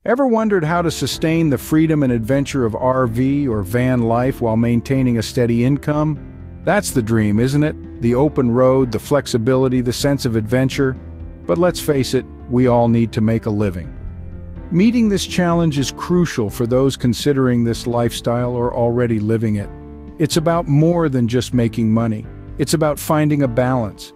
Ever wondered how to sustain the freedom and adventure of RV or van life while maintaining a steady income? That's the dream, isn't it? The open road, the flexibility, the sense of adventure. But let's face it, we all need to make a living. Meeting this challenge is crucial for those considering this lifestyle or already living it. It's about more than just making money. It's about finding a balance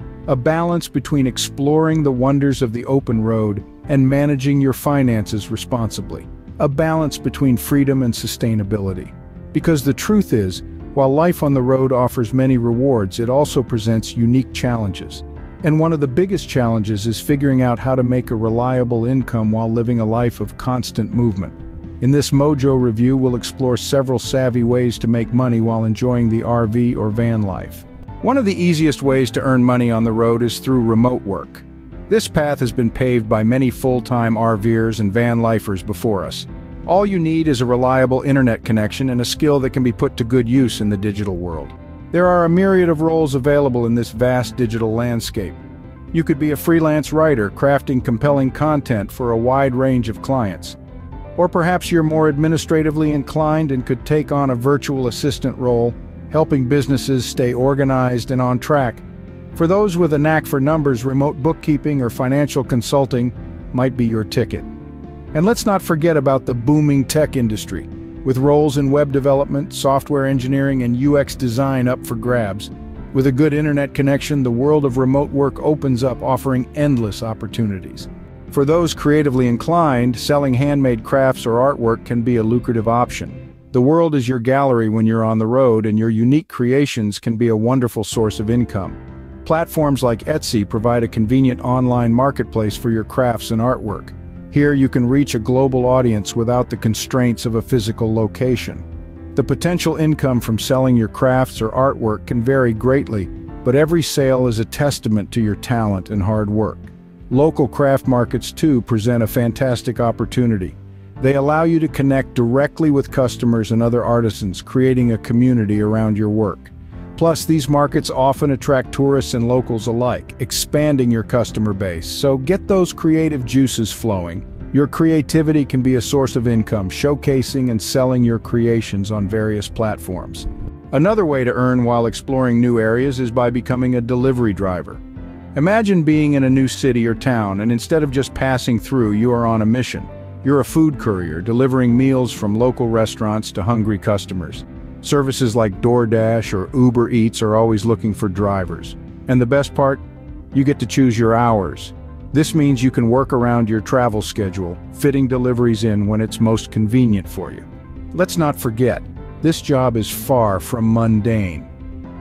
between exploring the wonders of the open road and managing your finances responsibly. A balance between freedom and sustainability. Because the truth is, while life on the road offers many rewards, it also presents unique challenges. And one of the biggest challenges is figuring out how to make a reliable income while living a life of constant movement. In this Mojo review, we'll explore several savvy ways to make money while enjoying the RV or van life. One of the easiest ways to earn money on the road is through remote work. This path has been paved by many full-time RVers and van lifers before us. All you need is a reliable internet connection and a skill that can be put to good use in the digital world. There are a myriad of roles available in this vast digital landscape. You could be a freelance writer crafting compelling content for a wide range of clients. Or perhaps you're more administratively inclined and could take on a virtual assistant role, helping businesses stay organized and on track. For those with a knack for numbers, remote bookkeeping or financial consulting might be your ticket. And let's not forget about the booming tech industry, with roles in web development, software engineering, and UX design up for grabs. With a good internet connection, the world of remote work opens up, offering endless opportunities. For those creatively inclined, selling handmade crafts or artwork can be a lucrative option. The world is your gallery when you're on the road, and your unique creations can be a wonderful source of income. Platforms like Etsy provide a convenient online marketplace for your crafts and artwork. Here you can reach a global audience without the constraints of a physical location. The potential income from selling your crafts or artwork can vary greatly, but every sale is a testament to your talent and hard work. Local craft markets too present a fantastic opportunity. They allow you to connect directly with customers and other artisans, creating a community around your work. Plus, these markets often attract tourists and locals alike, expanding your customer base. So get those creative juices flowing. Your creativity can be a source of income, showcasing and selling your creations on various platforms. Another way to earn while exploring new areas is by becoming a delivery driver. Imagine being in a new city or town, and instead of just passing through, you are on a mission. You're a food courier, delivering meals from local restaurants to hungry customers. Services like DoorDash or Uber Eats are always looking for drivers. And the best part? You get to choose your hours. This means you can work around your travel schedule, fitting deliveries in when it's most convenient for you. Let's not forget, this job is far from mundane.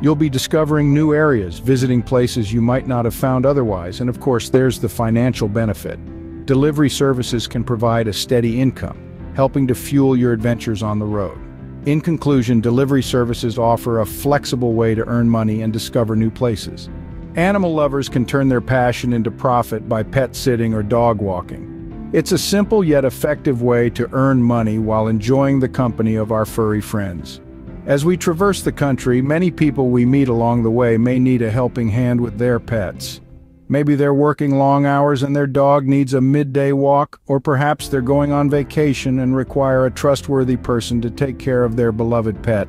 You'll be discovering new areas, visiting places you might not have found otherwise, and of course there's the financial benefit. Delivery services can provide a steady income, helping to fuel your adventures on the road. In conclusion, delivery services offer a flexible way to earn money and discover new places. Animal lovers can turn their passion into profit by pet sitting or dog walking. It's a simple yet effective way to earn money while enjoying the company of our furry friends. As we traverse the country, many people we meet along the way may need a helping hand with their pets. Maybe they're working long hours and their dog needs a midday walk, or perhaps they're going on vacation and require a trustworthy person to take care of their beloved pet.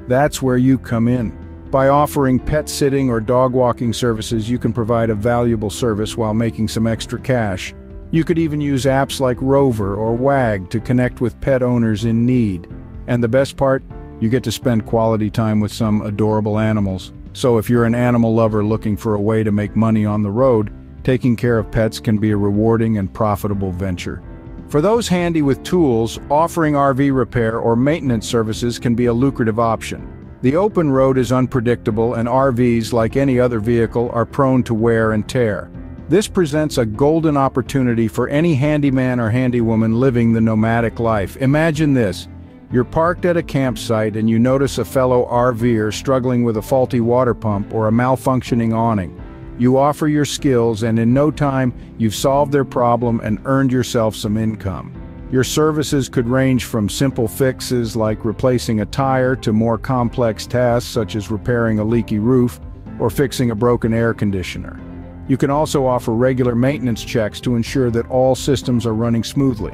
That's where you come in. By offering pet sitting or dog walking services, you can provide a valuable service while making some extra cash. You could even use apps like Rover or Wag to connect with pet owners in need. And the best part? You get to spend quality time with some adorable animals. So if you're an animal lover looking for a way to make money on the road, taking care of pets can be a rewarding and profitable venture. For those handy with tools, offering RV repair or maintenance services can be a lucrative option. The open road is unpredictable, and RVs, like any other vehicle, are prone to wear and tear. This presents a golden opportunity for any handyman or handywoman living the nomadic life. Imagine this. You're parked at a campsite and you notice a fellow RVer struggling with a faulty water pump or a malfunctioning awning. You offer your skills, and in no time, you've solved their problem and earned yourself some income. Your services could range from simple fixes like replacing a tire to more complex tasks such as repairing a leaky roof or fixing a broken air conditioner. You can also offer regular maintenance checks to ensure that all systems are running smoothly.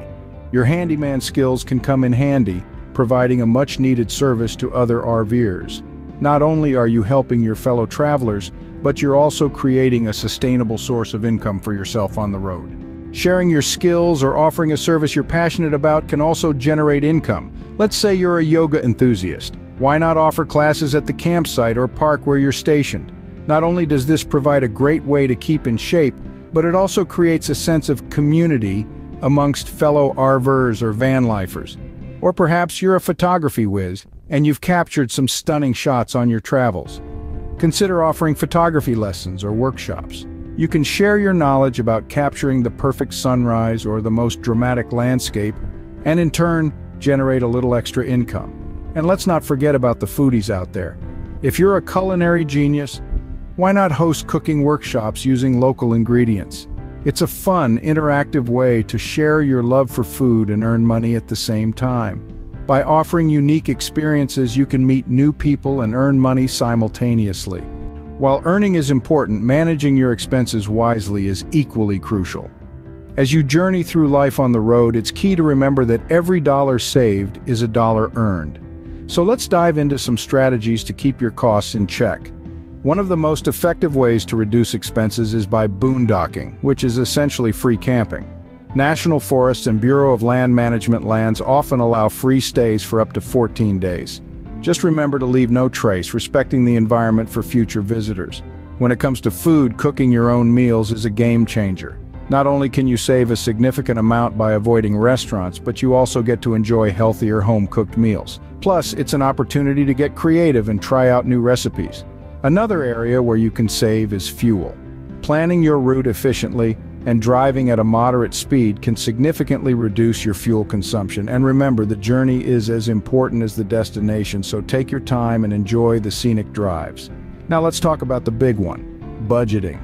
Your handyman skills can come in handy, providing a much-needed service to other RVers. Not only are you helping your fellow travelers, but you're also creating a sustainable source of income for yourself on the road. Sharing your skills or offering a service you're passionate about can also generate income. Let's say you're a yoga enthusiast. Why not offer classes at the campsite or park where you're stationed? Not only does this provide a great way to keep in shape, but it also creates a sense of community amongst fellow RVers or van lifers. Or perhaps you're a photography whiz, and you've captured some stunning shots on your travels. Consider offering photography lessons or workshops. You can share your knowledge about capturing the perfect sunrise or the most dramatic landscape, and in turn, generate a little extra income. And let's not forget about the foodies out there. If you're a culinary genius, why not host cooking workshops using local ingredients? It's a fun, interactive way to share your love for food and earn money at the same time. By offering unique experiences, you can meet new people and earn money simultaneously. While earning is important, managing your expenses wisely is equally crucial. As you journey through life on the road, it's key to remember that every dollar saved is a dollar earned. So let's dive into some strategies to keep your costs in check. One of the most effective ways to reduce expenses is by boondocking, which is essentially free camping. National forests and Bureau of Land Management lands often allow free stays for up to 14 days. Just remember to leave no trace, respecting the environment for future visitors. When it comes to food, cooking your own meals is a game changer. Not only can you save a significant amount by avoiding restaurants, but you also get to enjoy healthier home-cooked meals. Plus, it's an opportunity to get creative and try out new recipes. Another area where you can save is fuel. Planning your route efficiently and driving at a moderate speed can significantly reduce your fuel consumption. And remember, the journey is as important as the destination, so take your time and enjoy the scenic drives. Now let's talk about the big one, budgeting.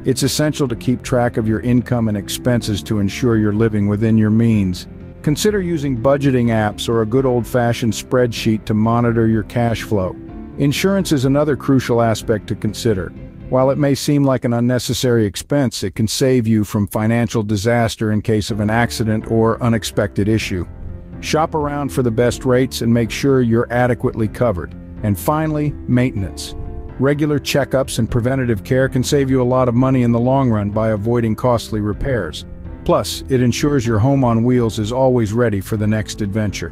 It's essential to keep track of your income and expenses to ensure you're living within your means. Consider using budgeting apps or a good old-fashioned spreadsheet to monitor your cash flow. Insurance is another crucial aspect to consider. While it may seem like an unnecessary expense, it can save you from financial disaster in case of an accident or unexpected issue. Shop around for the best rates and make sure you're adequately covered. And finally, maintenance. Regular checkups and preventative care can save you a lot of money in the long run by avoiding costly repairs. Plus, it ensures your home on wheels is always ready for the next adventure.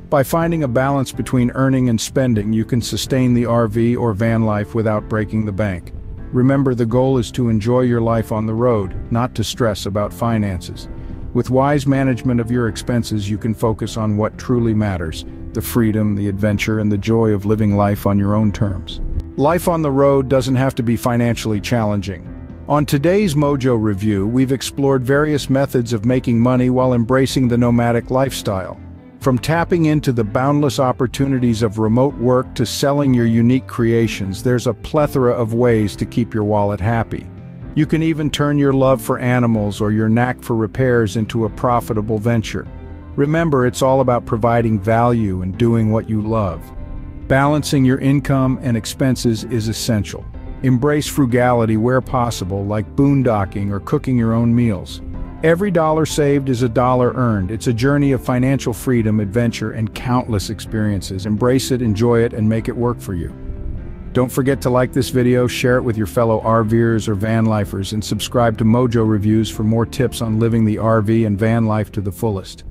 By finding a balance between earning and spending, you can sustain the RV or van life without breaking the bank. Remember, the goal is to enjoy your life on the road, not to stress about finances. With wise management of your expenses, you can focus on what truly matters: the freedom, the adventure, and the joy of living life on your own terms. Life on the road doesn't have to be financially challenging. On today's Mojo review, we've explored various methods of making money while embracing the nomadic lifestyle. From tapping into the boundless opportunities of remote work to selling your unique creations, there's a plethora of ways to keep your wallet happy. You can even turn your love for animals or your knack for repairs into a profitable venture. Remember, it's all about providing value and doing what you love. Balancing your income and expenses is essential. Embrace frugality where possible, like boondocking or cooking your own meals. Every dollar saved is a dollar earned. It's a journey of financial freedom, adventure, and countless experiences. Embrace it, enjoy it, and make it work for you. Don't forget to like this video, share it with your fellow RVers or van lifers, and subscribe to Mojo Reviews for more tips on living the RV and van life to the fullest.